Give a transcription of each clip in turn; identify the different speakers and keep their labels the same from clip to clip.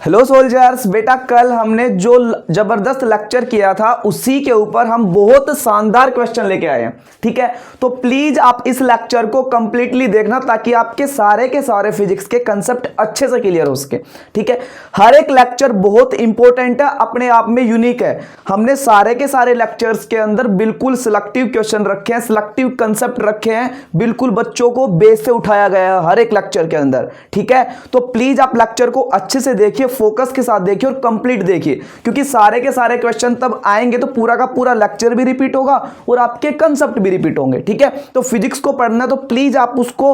Speaker 1: Hello soldiers, बेटा कल हमने जो जबरदस्त लेक्चर किया था उसी के ऊपर हम बहुत शानदार क्वेश्चन लेके आए हैं। ठीक है, तो प्लीज आप इस लेक्चर को कंप्लीटली देखना ताकि आपके सारे के सारे फिजिक्स के कंसेप्ट अच्छे से क्लियर हो सके। ठीक है, हर एक लेक्चर बहुत इंपॉर्टेंट है, अपने आप में यूनिक है। हमने सारे के सारे लेक्चर्स के अंदर बिल्कुल सिलेक्टिव क्वेश्चन रखे हैं, सिलेक्टिव कंसेप्ट रखे हैं, बिल्कुल बच्चों को बेस से उठाया गया है हर एक लेक्चर के अंदर। ठीक है, तो प्लीज आप लेक्चर को अच्छे से देखिए, फोकस के साथ देखिए और कंप्लीट देखिए, क्योंकि सारे के सारे क्वेश्चन तब आएंगे तो पूरा का पूरा लेक्चर भी रिपीट होगा और आपके कंसेप्ट भी रिपीट होंगे। ठीक है, तो फिजिक्स को पढ़ना तो प्लीज आप उसको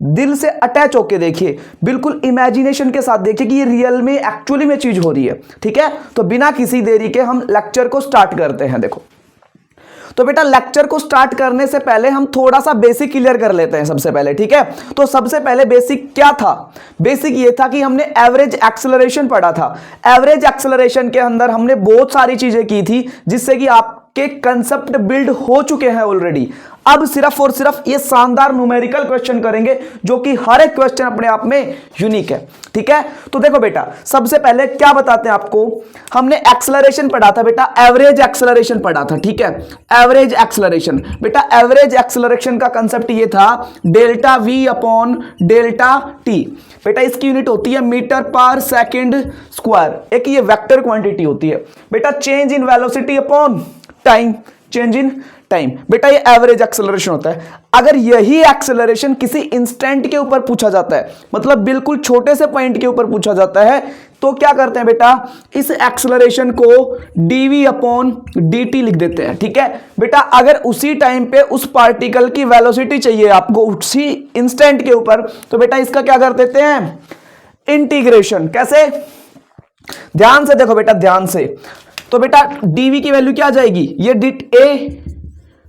Speaker 1: दिल से अटैच होकर देखिए, बिल्कुल इमेजिनेशन के साथ देखिए कि ये रियल में एक्चुअली में चीज हो रही है। ठीक है, तो बिना किसी देरी के हम लेक्चर को स्टार्ट करते हैं। देखो तो बेटा लेक्चर को स्टार्ट करने से पहले हम थोड़ा सा बेसिक क्लियर कर लेते हैं सबसे पहले। ठीक है, तो सबसे पहले बेसिक क्या था? बेसिक ये था कि हमने एवरेज एक्सेलरेशन पढ़ा था। एवरेज एक्सेलरेशन के अंदर हमने बहुत सारी चीजें की थी जिससे कि आपके कंसेप्ट बिल्ड हो चुके हैं ऑलरेडी। अब सिर्फ और सिर्फ ये शानदार न्यूमेरिकल क्वेश्चन करेंगे जो कि हर एक क्वेश्चन अपने आप में यूनिक है। ठीक है, तो देखो बेटा सबसे पहले क्या बताते हैं आपको, हमने एक्सेलरेशन पढ़ा था बेटा, एवरेज एक्सेलरेशन पढ़ा था। ठीक है, एवरेज एक्सेलरेशन बेटा, एवरेज एक्सेलरेशन का कंसेप्ट ये था delta we upon delta T. बेटा इसकी यूनिट होती है मीटर पर सेकेंड स्क्वायर, एक ये वेक्टर क्वांटिटी होती है। बेटा change in velocity upon time, change in time, बेटा ये एवरेज एक्सेलरेशन होता है। अगर यही एक्सेलरेशन किसी इंस्टेंट के ऊपर पूछा जाता है, मतलब बिल्कुल छोटे से पॉइंट के ऊपर पूछा जाता है, तो क्या करते हैं बेटा, इस एक्सेलरेशन को dv अपॉन dt लिख देते हैं। ठीक है बेटा, अगर उसी टाइम पे उस पार्टिकल की वेलोसिटी चाहिए आपको उसी इंस्टेंट के ऊपर, तो बेटा इसका क्या कर देते हैं, इंटीग्रेशन। कैसे? ध्यान से देखो बेटा, ध्यान से। तो बेटा dv की वैल्यू क्या आ जाएगी, ये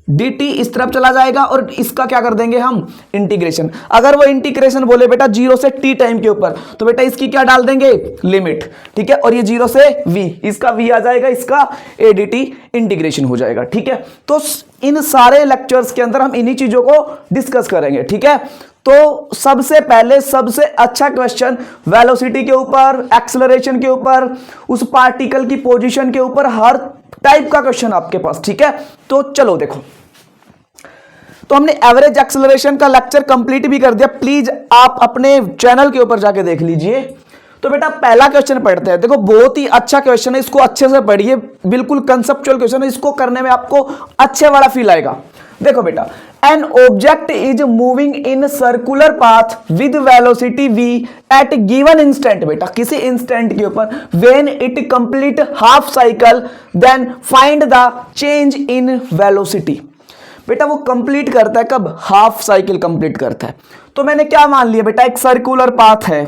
Speaker 1: dt इस तरफ चला जाएगा और इसका क्या कर देंगे हम, इंटीग्रेशन। अगर वो इंटीग्रेशन बोले बेटा 0 से t टाइम के ऊपर, तो बेटा इसकी क्या डाल देंगे, लिमिट। ठीक है, और ये 0 से v, इसका v आ जाएगा, इसका a dt इंटीग्रेशन हो जाएगा। ठीक है, तो इन सारे लेक्चर्स के अंदर हम इन्हीं चीजों को डिस्कस करेंगे। ठीक है, तो सबसे पहले सबसे अच्छा क्वेश्चन वेलोसिटी के ऊपर, एक्सेलरेशन के ऊपर, उस पार्टिकल की पोजीशन के ऊपर, हर टाइप का क्वेश्चन आपके पास। ठीक है, तो चलो देखो, तो हमने एवरेज एक्सेलरेशन का लेक्चर कंप्लीट भी कर दिया। प्लीज आप अपने चैनल के ऊपर जाके देख लीजिए। तो बेटा पहला क्वेश्चन पढ़ते हैं। देखो बहुत ही अच्छा क्वेश्चन है, इसको अच्छे से पढ़िए, बिल्कुल कंसेप्चुअल क्वेश्चन है, इसको करने में आपको अच्छे वाला फील आएगा। देखो बेटा, an object is moving in circular path with velocity v at given instant. बेटा किसी इंस्टेंट के ऊपर, when it complete half cycle then find the change in velocity. बेटा वो कंप्लीट करता है कब, हाफ साइकिल कंप्लीट करता है। तो मैंने क्या मान लिया बेटा, एक सर्कुलर पाथ है।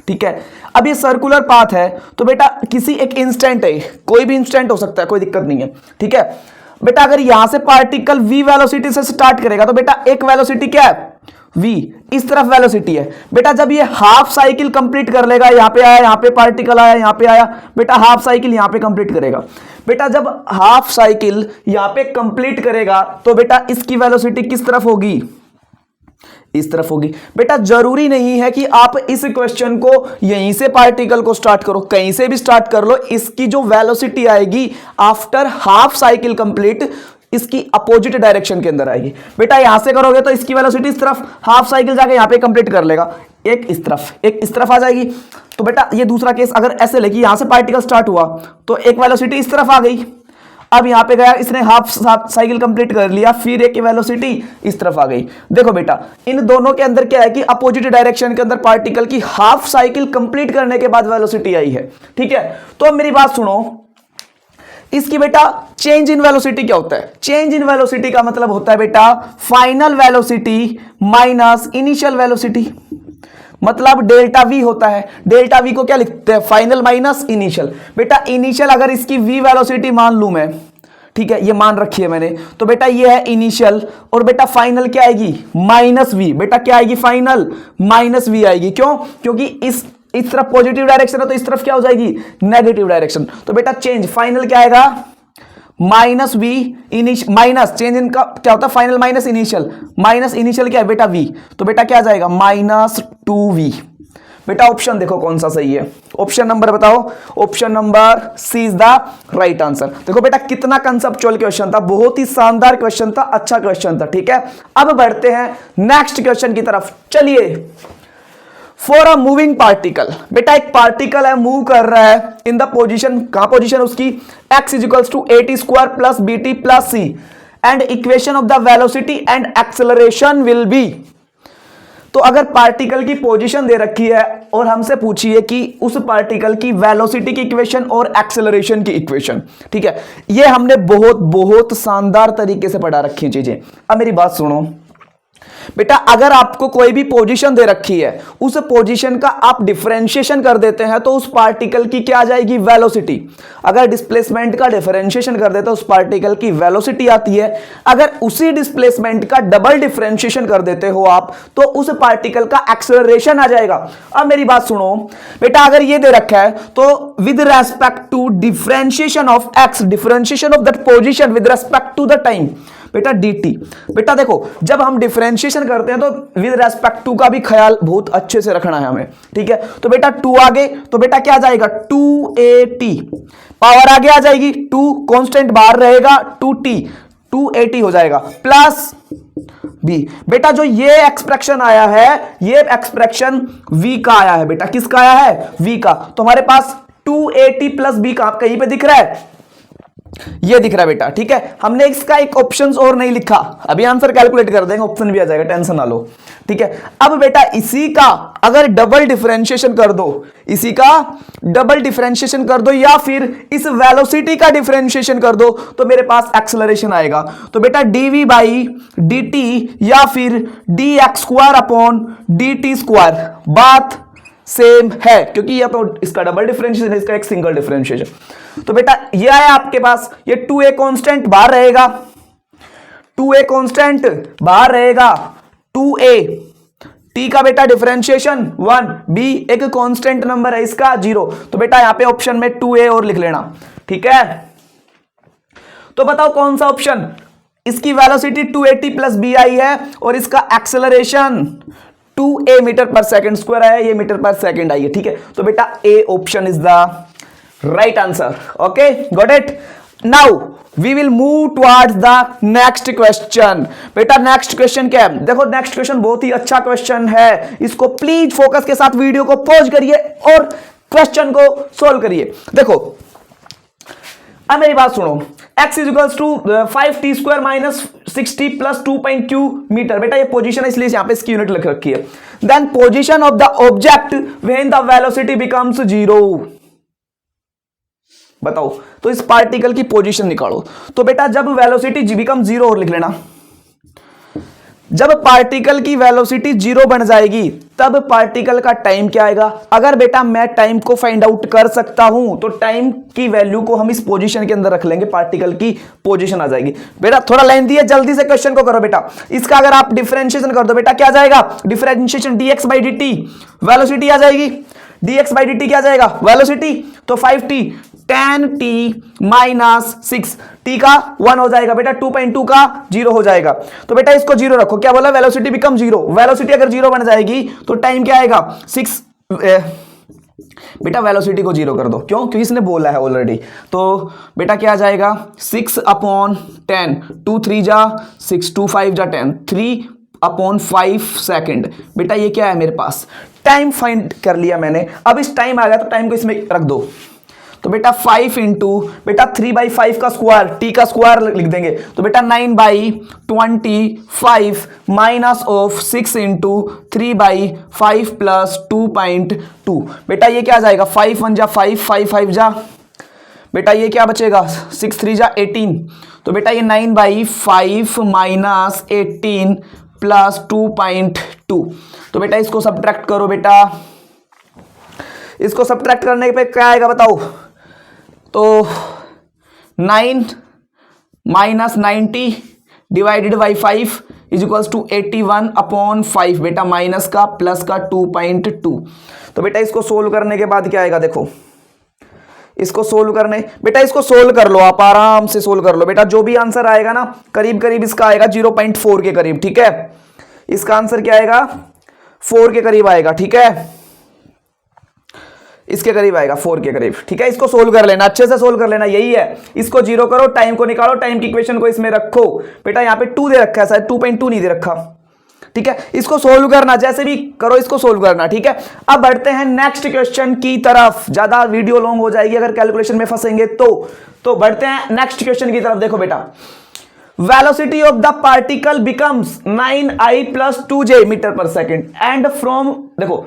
Speaker 1: ठीक है, अब ये सर्कुलर पाथ है तो बेटा किसी एक इंस्टेंट है, कोई भी इंस्टेंट हो सकता है, कोई दिक्कत नहीं है। ठीक है बेटा, अगर यहां से पार्टिकल v वेलोसिटी से स्टार्ट करेगा तो बेटा एक वेलोसिटी क्या है, v, इस तरफ वेलोसिटी है। बेटा जब ये हाफ साइकिल कंप्लीट कर लेगा, यहां पे आया, यहां पे पार्टिकल आया, यहां पे आया, बेटा हाफ साइकिल यहां पे कंप्लीट करेगा। बेटा जब हाफ साइकिल यहां पे कंप्लीट करेगा तो बेटा इसकी वेलोसिटी किस तरफ होगी, इस तरफ होगी। बेटा जरूरी नहीं है कि आप इस क्वेश्चन को यहीं से पार्टिकल को स्टार्ट करो, कहीं से भी स्टार्ट कर लो, इसकी जो वेलोसिटी आएगी आफ्टर हाफ साइकिल कंप्लीट, इसकी अपोजिट डायरेक्शन के अंदर आएगी। बेटा यहां से करोगे तो इसकी वेलोसिटी इस तरफ, हाफ साइकिल जाके यहां पे कंप्लीट कर लेगा, एक इस तरफ, एक इस तरफ आ जाएगी। तो बेटा ये दूसरा केस अगर ऐसे लेगी, यहां से पार्टिकल स्टार्ट हुआ तो एक वेलोसिटी इस तरफ आ गई, अब यहां पे गया, इसने हाफ साइकिल कंप्लीट कर लिया, फिर एक वेलोसिटी इस तरफ आ गई। देखो बेटा इन दोनों के अंदर क्या है कि अपोजिट डायरेक्शन के अंदर पार्टिकल की हाफ साइकिल कंप्लीट करने के बाद वेलोसिटी आई है। ठीक है, तो अब मेरी बात सुनो, इसकी बेटा चेंज इन वेलोसिटी क्या होता है, चेंज इन वेलोसिटी का मतलब होता है बेटा final velocity minus initial velocity, मतलब डेल्टा वी होता है। डेल्टा वी को क्या लिखते हैं, फाइनल माइनस इनिशियल। बेटा इनिशियल अगर इसकी वी वेलोसिटी मान लूं मैं, ठीक है ये मान रखी है मैंने, तो बेटा ये है इनिशियल, और बेटा फाइनल क्या आएगी, माइनस वी। बेटा क्या आएगी, फाइनल माइनस वी आएगी। क्यों? क्योंकि इस तरफ पॉजिटिव डायरेक्शन है तो इस तरफ क्या हो जाएगी, नेगेटिव डायरेक्शन। तो बेटा चेंज फाइनल क्या आएगा, minus V, minus change in का क्या होता है, final minus initial, minus initial क्या है बेटा वी, तो बेटा क्या आ जाएगा, -2v। बेटा ऑप्शन देखो कौन सा सही है, ऑप्शन नंबर बताओ, option number C is the right answer. देखो बेटा कितना कंसेप्चुअल क्वेश्चन था, बहुत ही शानदार क्वेश्चन था, अच्छा क्वेश्चन था, ठीक है। अब बढ़ते हैं नेक्स्ट क्वेश्चन की तरफ, चलिए। फॉर अ मूविंग पार्टिकल, बेटा एक पार्टिकल है, मूव कर रहा है इन द पोजीशन, कहां पोजीशन उसकी, x is equals to at square plus bt plus c and equation of the velocity and acceleration will be. तो अगर पार्टिकल की पोजीशन दे रखी है और हमसे पूछिए कि उस पार्टिकल की वेलोसिटी की इक्वेशन और एक्सेलरेशन की इक्वेशन, ठीक है, ये हमने बहुत बहुत शानदार तरीके से पढ़ा रखी चीजें। अब मेरी बात सुनो बेटा, अगर आपको कोई भी पोजीशन दे रखी है, उस पोजीशन का आप डिफरेंशिएशन कर देते हैं तो उस पार्टिकल की क्या आ जाएगी, वेलोसिटी। अगर डिस्प्लेसमेंट का डिफरेंशिएशन कर देते हैं उस पार्टिकल की वेलोसिटी आती है। अगर उसी डिस्प्लेसमेंट का डबल डिफरेंशिएशन कर देते हो आप तो उस पार्टिकल का एक्सेलरेशन आ जाएगा। अब मेरी बात सुनो बेटा, अगर ये दे रखा है तो with respect to differentiation of X, differentiation of that position with respect to the time, बेटा dt। बेटा देखो जब हम डिफरेंशिएशन करते हैं तो विद रेस्पेक्ट टू का भी ख्याल बहुत अच्छे से रखना है हमें, ठीक है। तो बेटा 2 आगे, तो बेटा क्या आ जाएगा 2at, पावर आगे आ जाएगी 2, कांस्टेंट बाहर रहेगा 2t, 2at हो जाएगा प्लस b। बेटा जो ये एक्सप्रेशन आया है, ये एक्सप्रेशन v का आया है, बेटा किसका आया है, v का। तो हमारे पास 2at प्लस b का कहीं पे दिख रहा है, ये दिख रहा है बेटा, ठीक है। हमने इसका एक ऑप्शन और नहीं लिखा, अभी आंसर कैलकुलेट कर देंगे, ऑप्शन भी आ जाएगा, टेंशन ना लो, ठीक है। अब बेटा इसी का अगर डबल डिफरेंशिएशन कर दो, इसी का डबल डिफरेंशिएशन कर दो या फिर इस वेलोसिटी का डिफरेंशिएशन कर दो तो मेरे पास एक्सेलरेशन आएगा। तो बेटा dv बाई dt या फिर dx square upon dt square, बात सेम है क्योंकि ये तो इसका डबल डिफरेंशिएशन है, इसका एक सिंगल डिफरेंशिएशन। तो बेटा ये आया आपके पास, ये 2a कांस्टेंट बाहर रहेगा, 2a कांस्टेंट बाहर रहेगा, 2a t का बेटा डिफरेंशिएशन 1, b एक कांस्टेंट नंबर है इसका 0। तो बेटा यहां पे ऑप्शन में 2a और लिख लेना, ठीक है। तो बताओ कौन सा ऑप्शन, इसकी वेलोसिटी 2at प्लस b आई है और इसका acceleration 2a metre per second square है, ये मीटर पर सेकंड आई है, ठीक है। तो बेटा A option is the right answer, okay got it. Now we will move towards the next question. बेटा नेक्स्ट क्वेश्चन क्या है, देखो नेक्स्ट क्वेश्चन बहुत ही अच्छा क्वेश्चन है, इसको प्लीज फोकस के साथ वीडियो को पॉज करिए और क्वेश्चन को सोल्व करिए। देखो अब मेरी बात सुनो, x is equals to 5t square minus 6t plus 2.q metre. बेटा ये पोजीशन है इसलिए यहां पे इसकी यूनिट लिख रखी है। Then position of the object when the velocity becomes 0। बताओ तो इस पार्टिकल की पोजीशन निकालो। तो बेटा जब वेलोसिटी बिकम 0 और लिख लेना, जब पार्टिकल की वेलोसिटी 0 बन जाएगी तब पार्टिकल का टाइम क्या आएगा। अगर बेटा मैं टाइम को फाइंड आउट कर सकता हूं तो टाइम की वैल्यू को हम इस पोजीशन के अंदर रख लेंगे, पार्टिकल की पोजीशन आ जाएगी। बेटा थोड़ा लेंथी है, जल्दी से क्वेश्चन को करो बेटा। इसका अगर आप डिफरेंशिएशन कर दो बेटा क्या आ जाएगा, differentiation dx by dt, velocity आ जाएगी, dx बाई dt क्या आ जाएगा वेलोसिटी, तो 5t 10t माइनस 6, t का 1 हो जाएगा बेटा, 2.2 का 0 हो जाएगा। तो बेटा इसको 0 रखो, क्या बोला वेलोसिटी बिकम 0, वेलोसिटी अगर 0 बन जाएगी तो टाइम क्या आएगा 6। बेटा वेलोसिटी को 0 कर दो, क्यों, क्योंकि इसने बोला है ऑलरेडी। तो बेटा क्या आ जाएगा 6 अपॉन 10, 2 3 जा 6, 2 5 जा 10, 3 अपॉन 5 सेकेंड। बेटा ये क्या है मेरे पास, टाइम फाइंड कर लिया मैंने। अब इस टाइम आ गया तो टाइम को इसमें रख दो। तो बेटा 5 इंटू बेटा 3 बाई 5 का स्क्वायर, टी का स्क्वायर लिख देंगे। तो बेटा 9 by 25 minus of 6 into 3 by 5 plus 2.2। बेटा ये क्या आ जाएगा 5 1 जा 5, 5 5 जा, बेटा ये क्या बचेगा 6 3 जा 18। तो बेटा ये 9 बाई 5 माइनस 18 प्लस 2.2। तो बेटा इसको सब्ट्रैक्ट करो बेटा, इसको सब्ट्रैक्ट करने पे क्या आएगा बताओ। तो 9 minus 90 divided by 5 is equals to 81 upon 5। बेटा माइनस का प्लस का 2.2। तो बेटा इसको सोल्व करने के बाद क्या आएगा, देखो इसको सोल्व करने, बेटा इसको सोल्व कर लो, आप आराम से सोल्व कर लो बेटा। जो भी आंसर आएगा ना करीब करीब इसका आएगा 0.4 के करीब, ठीक है। इसका आंसर क्या आएगा 4 के करीब आएगा, ठीक है। इसके करीब आएगा 4 के करीब। ठीक है, इसको सोल्व कर लेना, अच्छे से सोल्व कर लेना, यही है। इसको जीरो करो, टाइम को निकालो, टाइम की इक्वेशन को इसमें रखो। बेटा यहाँ पे 2 दे रखा है, शायद 2.2 नहीं दे रखा। ठीक है, इसको सोल्व करना, जैसे भी करो इसको सोल्व करना। ठीक है, अब बढ़ते हैं नेक्स्ट क्वेश्चन की तरफ। ज्यादा वीडियो लॉन्ग हो जाएगी अगर कैलकुलेशन में फंसेंगे तो बढ़ते हैं नेक्स्ट क्वेश्चन की तरफ। देखो बेटा, velocity of the particle becomes 9i + 2j metre पर सेकेंड एंड फ्रॉम, देखो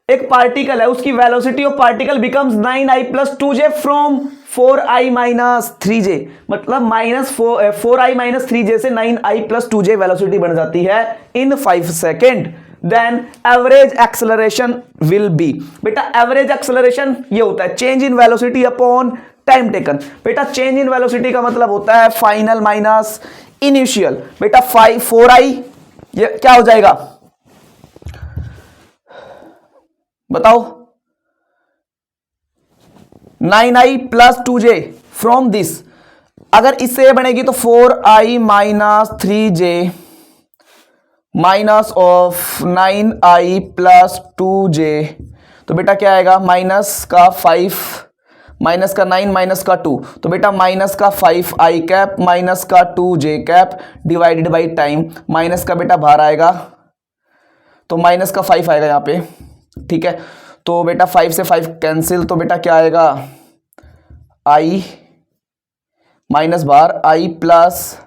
Speaker 1: एक पार्टिकल है, उसकी velocity of particle becomes 9i + 2j from 4i - 3j, मतलब -4i - 3j से 9i + 2j वेलोसिटी बन जाती है in 5 second. Then average acceleration will be. बेटा एवरेज एक्सेलरेशन ये होता है change in velocity upon time taken. बेटा चेंज इन वेलोसिटी का मतलब होता है फाइनल माइनस इनिशियल। बेटा 4i ये क्या हो जाएगा बताओ, 9i + 2j फ्रॉम दिस। अगर इससे बनेगी तो 4i - 3j minus of 9i + 2j, तो बेटा क्या आएगा, माइनस का 5 माइनस का 9 माइनस का 2, तो बेटा माइनस का 5i कैप माइनस का 2j cap divided by time. Minus का बेटा बाहर आएगा तो माइनस का 5 आएगा यहाँ पे। ठीक है, तो बेटा 5 से 5 कैंसिल, तो बेटा क्या आएगा, i माइनस बाहर i +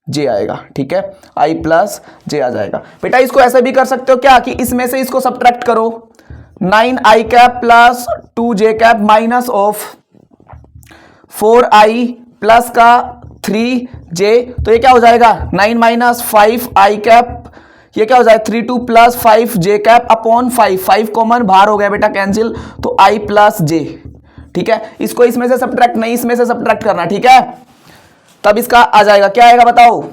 Speaker 1: j आएगा। ठीक है, i + j आ जाएगा। बेटा इसको ऐसे भी कर सकते हो क्या कि इसमें से इसको सब्ट्रैक्ट करो, 9i cap + 2j cap minus of 4i plus का 3j, तो ये क्या हो जाएगा 9 - 5i कैप, ये क्या हो जाएगा 32 + 5j कैप अपॉन 5 कॉमन बाहर हो गया बेटा कैंसिल, तो i + j। ठीक है, इसको इसमें से सब्ट्रैक्ट नहीं, इसमें से सब्ट्रैक्ट करना। ठीक है, तब इसका आ जाएगा, क्या आएगा बताओ,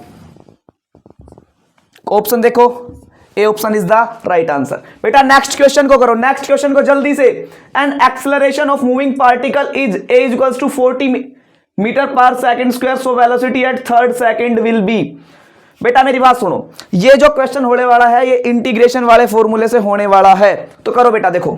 Speaker 1: ऑप्शन देखो, A option is the right answer. बेटा नेक्स्ट क्वेश्चन को करो, नेक्स्ट क्वेश्चन को जल्दी से। An acceleration of moving particle is a = 40 metre per second square, so velocity at 3rd second will be. बेटा मेरी बात सुनो, ये जो क्वेश्चन होने वाला है ये इंटीग्रेशन वाले फॉर्मूले से होने वाला है, तो करो बेटा। देखो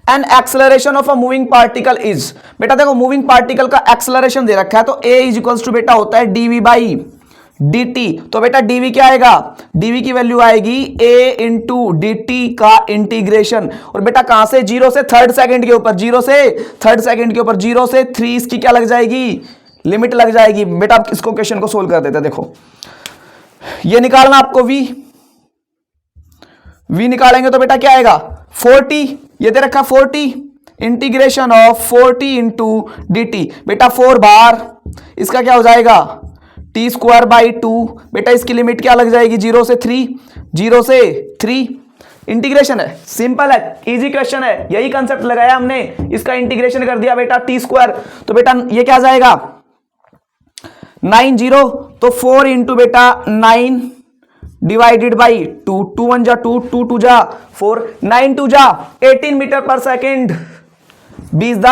Speaker 1: N acceleration of a moving particle is, बेटा देखो मूविंग पार्टिकल का एक्सेलरेशन दे रखा है, तो a = बेटा होता है dv/dt। तो बेटा dv क्या आएगा, dv की वैल्यू आएगी a × dt का इंटीग्रेशन, और बेटा कहां से, 0 से 3rd सेकंड के ऊपर, 0 से 3rd सेकंड के ऊपर, 0 से 3 इसकी क्या लग जाएगी, लिमिट लग जाएगी। बेटा आप इसको क्वेश्चन को सोल्व कर देते हैं। देखो ये निकालना आपको v निकालेंगे तो बेटा क्या आएगा 40, ये दे रखा 40 इंटीग्रेशन ऑफ 40 × dt। बेटा 4 बार, इसका क्या हो जाएगा t²/2। बेटा इसकी लिमिट क्या लग जाएगी 0 से 3, 0 से 3 इंटीग्रेशन है, सिंपल है, इजी क्वेश्चन है, यही कंसेप्ट लगाया हमने, इसका इंटीग्रेशन कर दिया बेटा t²। तो बेटा ये क्या जाएगा 90, तो 4 × बेटा 9 डिवाइडेड बाई 2, 2 1 जा 2, 2 2 जा 4, 9 2 जा 18 मीटर पर second, B is the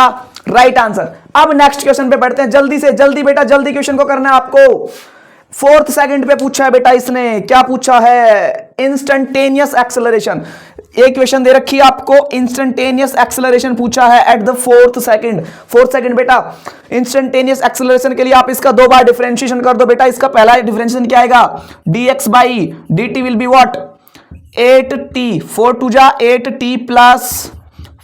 Speaker 1: right answer. अब नेक्स्ट क्वेश्चन पे बढ़ते हैं, जल्दी से जल्दी बेटा, जल्दी क्वेश्चन को करना है आपको। 4th सेकंड पे पूछा है बेटा, इसने क्या पूछा है, इंस्टेंटेनियस एक्सेलरेशन। एक क्वेश्चन दे रखी है आपको, इंस्टेंटेनियस एक्सेलरेशन पूछा है at the 4th second. 4th second बेटा इंस्टेंटेनियस एक्सेलरेशन के लिए आप इसका 2 बार डिफरेंशिएशन कर दो। बेटा इसका पहला डिफरेंशिएशन क्या आएगा, dx/dt will be what 8t, 4 2 जा 8t +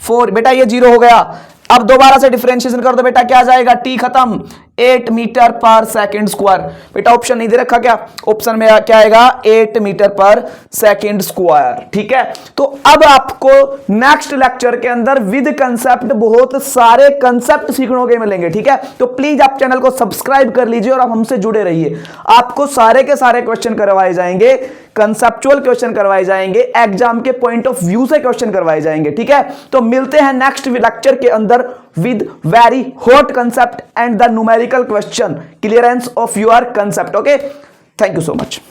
Speaker 1: 4, बेटा ये 0 हो गया। अब दोबारा से डिफरेंशिएशन कर दो बेटा, क्या आ जाएगा, t खत्म, 8 मीटर पर सेकंड स्क्वायर। बेटा ऑप्शन नहीं दे रखा क्या, ऑप्शन में क्या आएगा 8 मीटर पर सेकंड स्क्वायर। ठीक है, तो अब आपको नेक्स्ट लेक्चर के अंदर विद कंसेप्ट बहुत सारे कंसेप्ट सीखने के मिलेंगे। ठीक है, तो प्लीज आप चैनल को सब्सक्राइब कर लीजिए और आप हमसे जुड़े रहिए। आपको सारे के सारे क्वेश्चन करवाए जाएंगे, कंसेप्चुअल क्वेश्चन करवाए जाएंगे, एग्जाम के पॉइंट ऑफ व्यू से क्वेश्चन करवाए जाएंगे। ठीक है, तो मिलते हैं नेक्स्ट लेक्चर के अंदर with very hot concept and the numerical question clearance of your concept. Okay, thank you so much.